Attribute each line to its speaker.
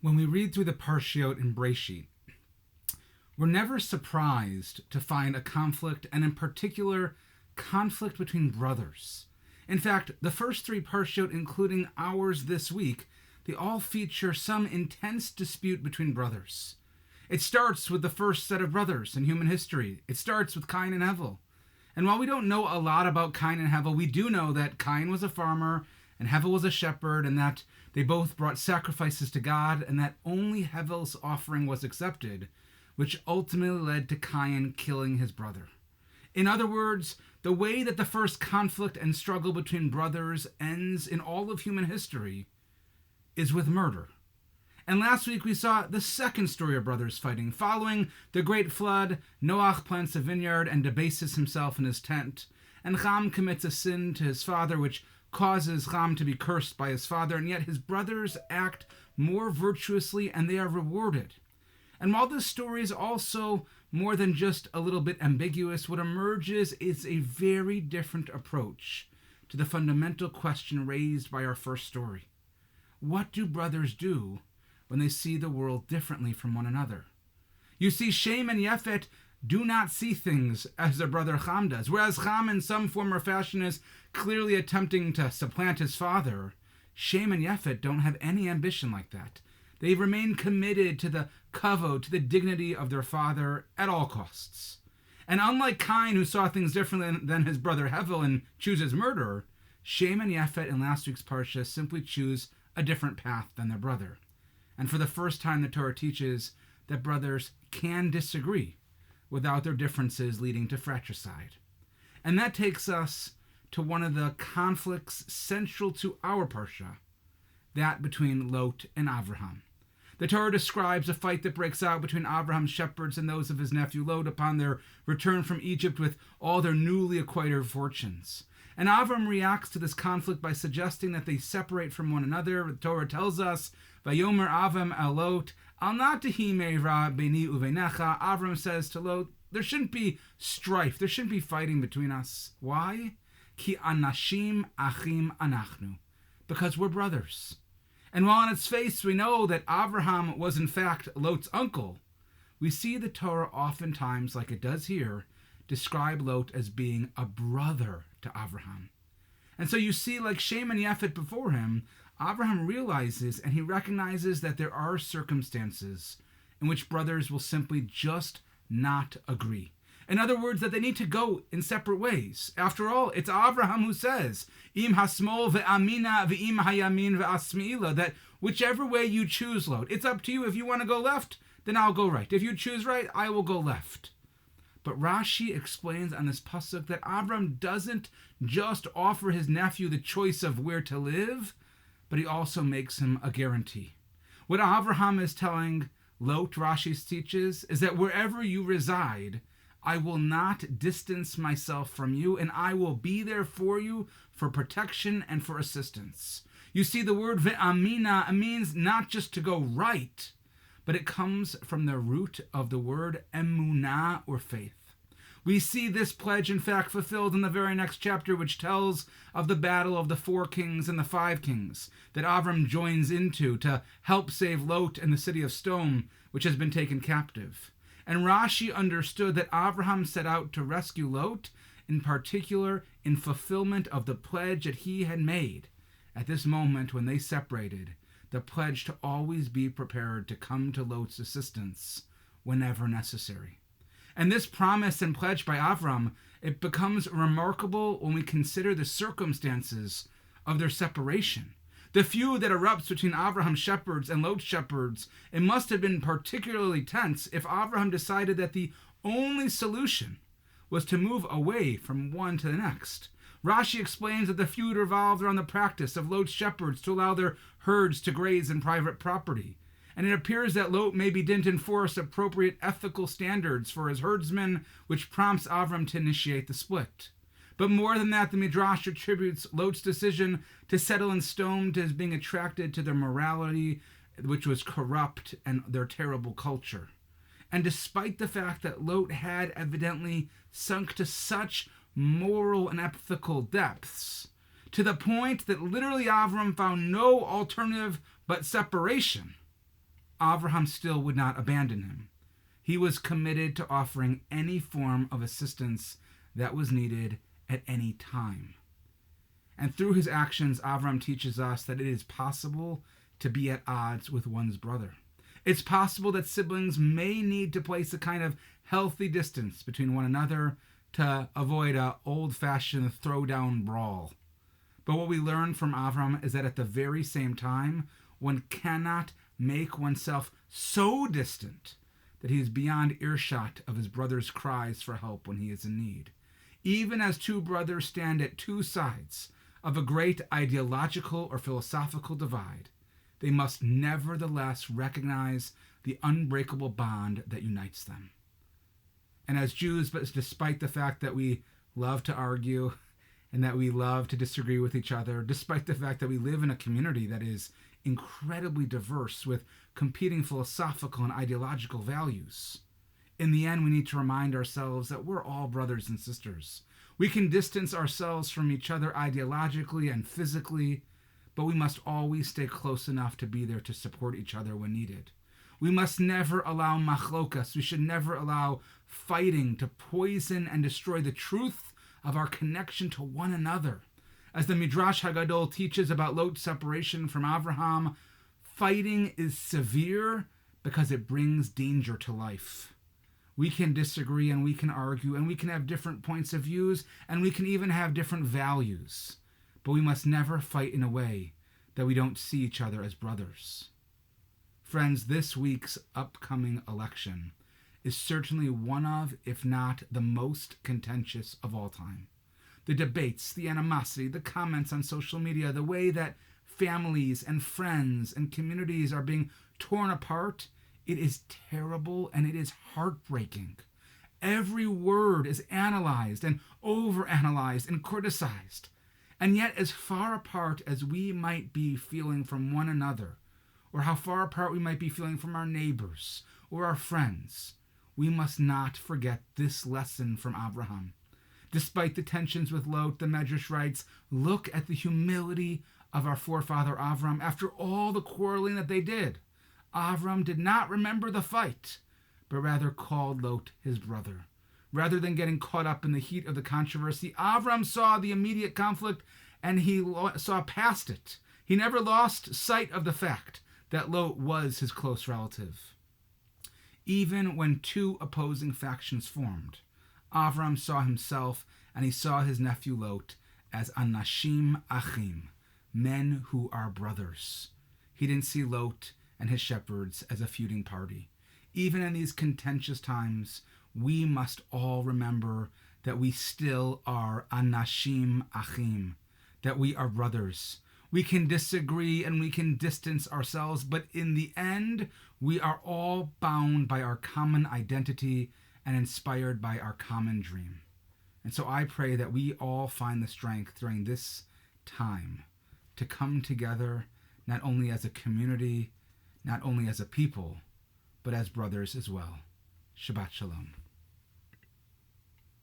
Speaker 1: When we read through the Parshat in Breshit, we're never surprised to find a conflict, and in particular, conflict between brothers. In fact, the first three Parshat, including ours this week, they all feature some intense dispute between brothers. It starts with the first set of brothers in human history. It starts with Cain and Hevel. And while we don't know a lot about Cain and Hevel, we do know that Cain was a farmer and Hevel was a shepherd, and that they both brought sacrifices to God, and that only Hevel's offering was accepted, which ultimately led to Cain killing his brother. In other words, the way that the first conflict and struggle between brothers ends in all of human history is with murder. And last week we saw the second story of brothers fighting. Following the great flood, Noach plants a vineyard and debases himself in his tent, and Ham commits a sin to his father, which causes Ham to be cursed by his father, and yet his brothers act more virtuously and they are rewarded. And while this story is also more than just a little bit ambiguous, what emerges is a very different approach to the fundamental question raised by our first story. What do brothers do when they see the world differently from one another? You see, Shem and Yefet do not see things as their brother Ham does. Whereas Ham in some form or fashion is clearly attempting to supplant his father, Shem and Yefet don't have any ambition like that. They remain committed to the kavod, to the dignity of their father at all costs. And unlike Cain, who saw things differently than his brother Hevel and chooses murder, Shem and Yefet in last week's Parsha simply choose a different path than their brother. And for the first time, the Torah teaches that brothers can disagree without their differences leading to fratricide. And that takes us to one of the conflicts central to our Parsha, that between Lot and Avraham. The Torah describes a fight that breaks out between Avraham's shepherds and those of his nephew Lot upon their return from Egypt with all their newly acquired fortunes. And Avram reacts to this conflict by suggesting that they separate from one another. The Torah tells us, Vayomer Avram el Lot, al na tehi meira beni uvenecha. Avram says to Lot, there shouldn't be strife, there shouldn't be fighting between us. Why? Ki anashim achim anachnu. Because we're brothers. And while on its face we know that Avraham was in fact Lot's uncle, we see the Torah oftentimes, like it does here, describe Lot as being a brother to Avraham. And so you see, like Shem and Yefet before him, Avraham realizes and he recognizes that there are circumstances in which brothers will simply just not agree. In other words, that they need to go in separate ways. After all, it's Avraham who says, Im hasmol ve'amina ve'im hayamin ve'asmi'ila, that whichever way you choose, Lot, it's up to you. If you want to go left, then I'll go right. If you choose right, I will go left. But Rashi explains on this pasuk that Avram doesn't just offer his nephew the choice of where to live, but he also makes him a guarantee. What Avraham is telling Lot, Rashi teaches, is that wherever you reside, I will not distance myself from you, and I will be there for you for protection and for assistance. You see, the word ve'amina means not just to go right, but it comes from the root of the word emunah, or faith. We see this pledge, in fact, fulfilled in the very next chapter, which tells of the battle of the 4 kings and the 5 kings that Avram joins into to help save Lot and the city of Stone, which has been taken captive. And Rashi understood that Avraham set out to rescue Lot, in particular in fulfillment of the pledge that he had made at this moment when they separated, the pledge to always be prepared to come to Lot's assistance whenever necessary. And this promise and pledge by Avram, it becomes remarkable when we consider the circumstances of their separation. The feud that erupts between Avraham's shepherds and Lot's shepherds, it must have been particularly tense if Avraham decided that the only solution was to move away from one to the next. Rashi explains that the feud revolved around the practice of Lot's shepherds to allow their herds to graze in private property. And it appears that Lot maybe didn't enforce appropriate ethical standards for his herdsmen, which prompts Avram to initiate the split. But more than that, the Midrash attributes Lot's decision to settle in Stone to his being attracted to their morality, which was corrupt, and their terrible culture. And despite the fact that Lot had evidently sunk to such moral and ethical depths, to the point that literally Avram found no alternative but separation, Avraham still would not abandon him. He was committed to offering any form of assistance that was needed at any time. And through his actions, Avraham teaches us that it is possible to be at odds with one's brother. It's possible that siblings may need to place a kind of healthy distance between one another to avoid an old-fashioned throwdown brawl. But what we learn from Avraham is that at the very same time, one cannot make oneself so distant that he is beyond earshot of his brother's cries for help when he is in need. Even as two brothers stand at two sides of a great ideological or philosophical divide, they must nevertheless recognize the unbreakable bond that unites them. And as Jews, but despite the fact that we love to argue and that we love to disagree with each other, despite the fact that we live in a community that is incredibly diverse with competing philosophical and ideological values, in the end, we need to remind ourselves that we're all brothers and sisters. We can distance ourselves from each other ideologically and physically, but we must always stay close enough to be there to support each other when needed. We must never allow machlokas. We should never allow fighting to poison and destroy the truth of our connection to one another. As the Midrash Haggadol teaches about Lot's separation from Avraham, fighting is severe because it brings danger to life. We can disagree and we can argue and we can have different points of views and we can even have different values. But we must never fight in a way that we don't see each other as brothers. Friends, this week's upcoming election is certainly one of, if not the most contentious of all time. The debates, the animosity, the comments on social media, the way that families and friends and communities are being torn apart, it is terrible and it is heartbreaking. Every word is analyzed and overanalyzed and criticized. And yet, as far apart as we might be feeling from one another, or how far apart we might be feeling from our neighbors or our friends, we must not forget this lesson from Abraham. Despite the tensions with Lot, the Medrash writes, look at the humility of our forefather Avram after all the quarreling that they did. Avram did not remember the fight, but rather called Lot his brother. Rather than getting caught up in the heat of the controversy, Avram saw the immediate conflict and he saw past it. He never lost sight of the fact that Lot was his close relative. Even when two opposing factions formed, Avram saw himself and he saw his nephew Lot as anashim achim, men who are brothers. He didn't see Lot and his shepherds as a feuding party. Even in these contentious times, we must all remember that we still are anashim achim, that we are brothers. We can disagree and we can distance ourselves, but in the end, we are all bound by our common identity and inspired by our common dream. And so I pray that we all find the strength during this time to come together, not only as a community, not only as a people, but as brothers as well. Shabbat Shalom.